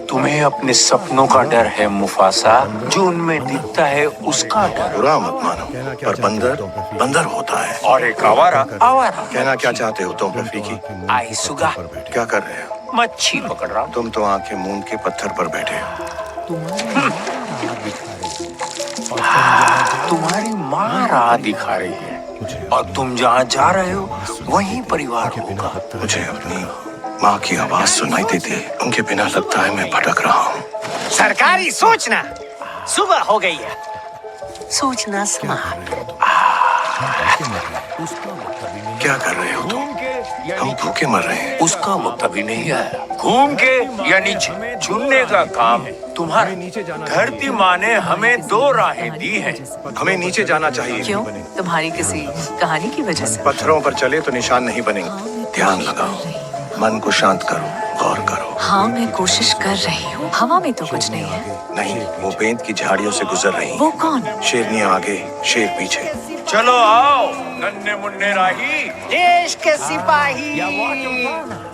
तुम्हें अपने सपनों का डर है मुफासा, जो उनमें दिखता है उसका डर। बुरा मत मानो, पर बंदर बंदर होता है और एक आवारा आवारा। कहना क्या चाहते हो तुम रफीकी? आई सुगा, क्या कर रहे हो? मच्छी पकड़ रहा हूँ। तुम तो आंखें मूंद के पत्थर पर बैठे हो। तुम्हारी माँ राह दिखा रही है और तुम जहाँ जा रहे हो वहीं परिवार होगा। मुझे अपनी माँ की आवाज सुनाई देती, उनके बिना लगता है मैं भटक रहा हूँ। सरकारी सूचना, सुबह हो गई है। सोचना समाप्त। क्या कर रहे हो तुम? हम भूखे मर रहे हैं। उसका वक्त अभी नहीं आया। घूम के यानी चुनने का काम तुम्हारा। धरती माँ ने हमें 2 राहें दी हैं। हमें नीचे जाना चाहिए। क्यों? तुम्हारी किसी कहानी की वजह से? पत्थरों पर चले तो निशान नहीं बनेंगे। ध्यान लगाओ, मन को शांत करो, गौर करो। हाँ, मैं कोशिश कर रही हूँ। हवा में तो कुछ नहीं है। नहीं, वो बेंत की झाड़ियों से गुजर रही। वो कौन? शेरनियाँ आगे, शेर पीछे। चलो आओ नन्हे मुन्ने राही। देश के सिपाही।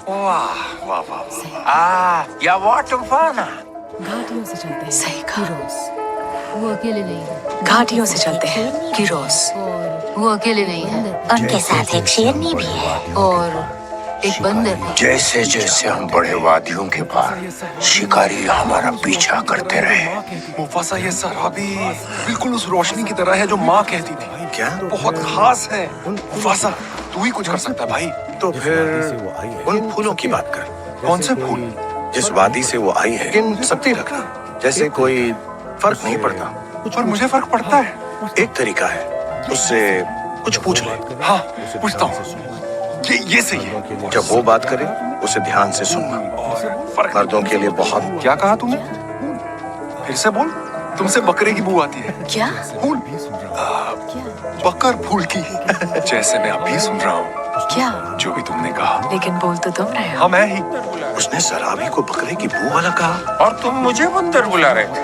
वाह वाह वाह। या वाह तूफाना। घाटियों से चलते हैं। सही कहा। गिरोस। वो अकेले नहीं है। घाटियों से चलते हैं गिरोस। और वो अकेले नहीं है। उनके साथ एक शेरनी भी है। और एक बंदर भी। जैसे जैसे हम बड़े वादियों के पार, शिकारी हमारा पीछा करते रहे। मुफासा, ये सराबी बिल्कुल उस रोशनी की तरह है जो माँ कहती थी। क्या? बहुत खास है। मुफासा, तू ही कुछ कर सकता है भाई। तो फिर उन फूलों की बात कर। कौन से फूल? जिस वादी से वो आई है, लेकिन सख्ती रखना, जैसे कोई फर्क नहीं पड़ता। पर मुझे फर्क पड़ता है। एक तरीका है, उससे कुछ पूछ ले। हाँ, पूछता हूँ। ये सही है। जब वो बात करे, उसे ध्यान से सुनना। मर्दों के लिए बहुत। क्या कहा तूने? फिर से बोल। तुमसे बकरे की बू आती है। क्या? फूल? बकर फूल की। जैसे मैं अभी सुन रहा हूँ। क्या? जो भी तुमने कहा। लेकिन बोल तो तुम रहे हो। हाँ, मैं ही। उसने शराबी को बकरे की बू वाला कहा। और तुम मुझे बंदर बुला रहे थे।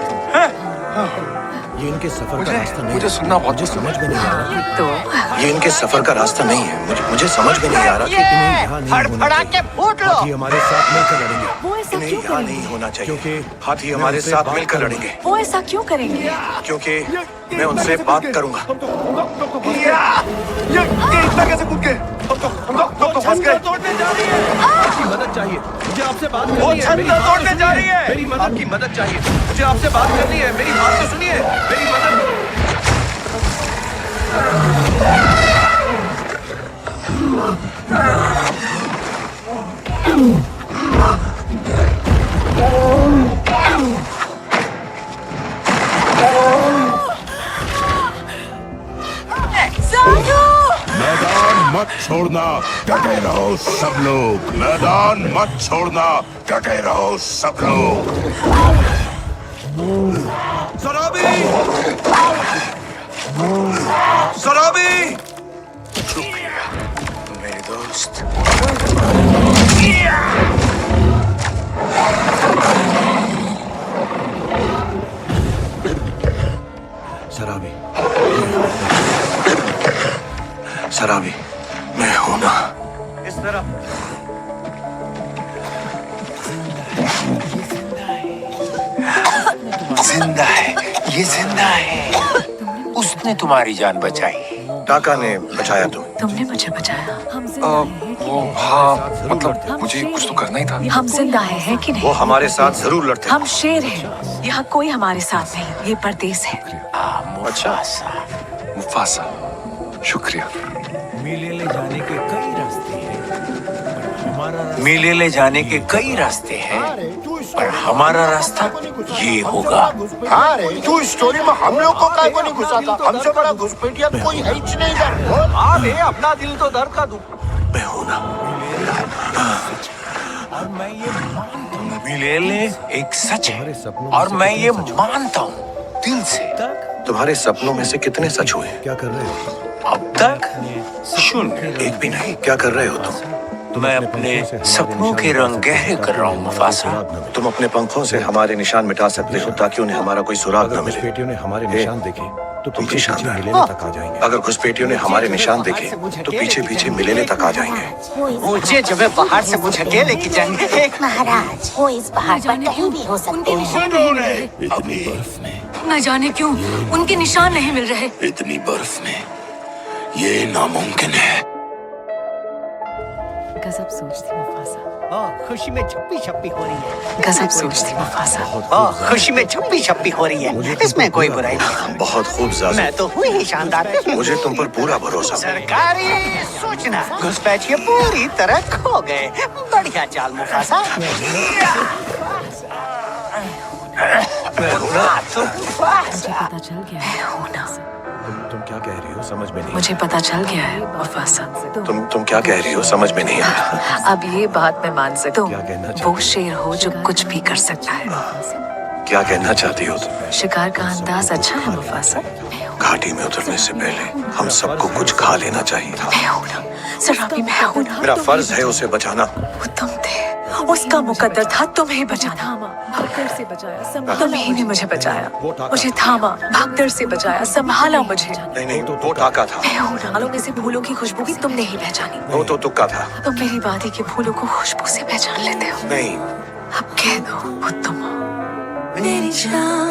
ये इनके सफर का रास्ता नहीं। मुझे सुनना बहुत समझ में नहीं आ रहा। तो ये इनके सफर का रास्ता नहीं है। मुझे समझ में नहीं आ रहा कि इन्हें यहाँ नहीं होना फड़फड़ा के फूट लो। हाथी हमारे साथ मिलकर लड़ेंगे। वो ऐसा इन्हें क्यों यहाँ करेंगे? नहीं होना चाहिए, क्योंकि हाथी हमारे साथ मिलकर लड़ेंगे। वो ऐसा क्यों करेंगे? क्योंकि मैं उनसे बात करूंगा। ये इतना कैसे कूद गए? हम तो फंस गए। आपकी मदद चाहिए, मुझे आपसे बात करनी है। वो छत्ता तोड़ने जा रही है। मेरी मदद की मदद चाहिए, मुझे आपसे बात करनी है। मेरी बात तो सुनिए, मेरी मदद। मैदान मत छोड़ना, डटे रहो सब लोग। मैदान मत छोड़ना, डटे रहो सब लोग। शराबी! शराबी! शुक्रिया मेरे दोस्त। शराबी, शराबी, मैं हूं ना। इस तरफ। जिंदा है, ये जिंदा है। उसने तुम्हारी जान बचाई। टाका ने बचाया तुमने मुझे बचाया। वो हाँ, मतलब मुझे कुछ तो करना ही था। हम जिंदा है कि वो नहीं? हमारे साथ जरूर लड़ते। हम शेर हैं। यहाँ कोई हमारे साथ नहीं। ये परदेश है। मुफासा। मुफासा, शुक्रिया। मेले ले जाने के कई रास्ते हैं, मेले ले जाने के कई रास्ते हैं, पर हमारा रास्ता ये होगा। हाँ रे, तू इस स्टोरी में हम लोग को काय को नहीं घुसाता। हमसे बड़ा घुसपैठिया कोई है ही नहीं इधर। हाँ बे, अपना दिल तो दर्द का दुख। मैं हूं ना। मेले एक सच है और मैं ये मानता हूँ दिल से। तुम्हारे सपनों में से कितने सच हुए? क्या कर रहे हो? अब तक 0। एक भी नहीं। क्या कर रहे हो तुम? मैं अपने सपनों के रंग गहरे कर रहा हूँ मुफासा। तुम अपने पंखों से हमारे निशान मिटा सकते हो ताकि उन्हें हमारा कोई सुराग न मिले। पेटियों ने हमारे हे, निशान देखे तो तुम पीछे निशान पीछे है। मिलेने तक आ जाएंगे। अगर घुसपैठियों ने हमारे निशान देखे तो पीछे पीछे मिलेने तक आ जाएंगे। ऊंचे जगह पहाड़ से मुझे अकेले की जाएंगे। महाराज वो इस पहाड़ पर कहीं भी हो सकते हैं। इतनी बर्फ में, न जाने क्यों उनके निशान नहीं मिल रहे। इतनी बर्फ में ये नामुमकिन है। गजब सोचती मुफासा। खुशी में छप्पी छप्पी हो रही है। गजब सोचती मुफासा। खुशी में छप्पी छप्पी हो रही है, इसमें कोई बुराई नहीं। बहुत खूब ज़ाज़ा, मैं तो हुई ही शानदार। मुझे तुम पर पूरा भरोसा है। सरकारी सूचना, घुसपैठिए पूरी तरह खो गए। बढ़िया चाल मुफासा। मुझे पता चल गया है। तुम क्या कह रही हो समझ में नहीं। मुझे पता चल गया है मुफासा। तुम क्या कह रही हो समझ में नहीं आता। अब ये बात मैं मान सकती हूँ। क्या कहना चाहती वो शेर हो जो कुछ भी कर सकता है। क्या कहना चाहती हो तुम? शिकार का अंदाज अच्छा है मुफासा। घाटी में उतरने से पहले हम सबको कुछ खा लेना चाहिए था। मैं हूँ ना, सिर्फ मैं हूँ ना। मेरा फर्ज है उसे बचाना। वो तुम थे, उसका मुकद्दर था तुम्हें बचाना। भागकर से बचाया, तुम्ही ने मुझे बचाया, मुझे थामा, भागदड़ से बचाया, संभाला मुझे। नहीं, वो टाका था। मैं हूँ नालों में से फूलों की खुशबू भी तुमने ही पहचानी। वो तो तुक्का था। तुम मेरी वादी के फूलों को खुशबू से पहचान लेते हो। नहीं, अब कह दो वो तुम हो। मेरी जान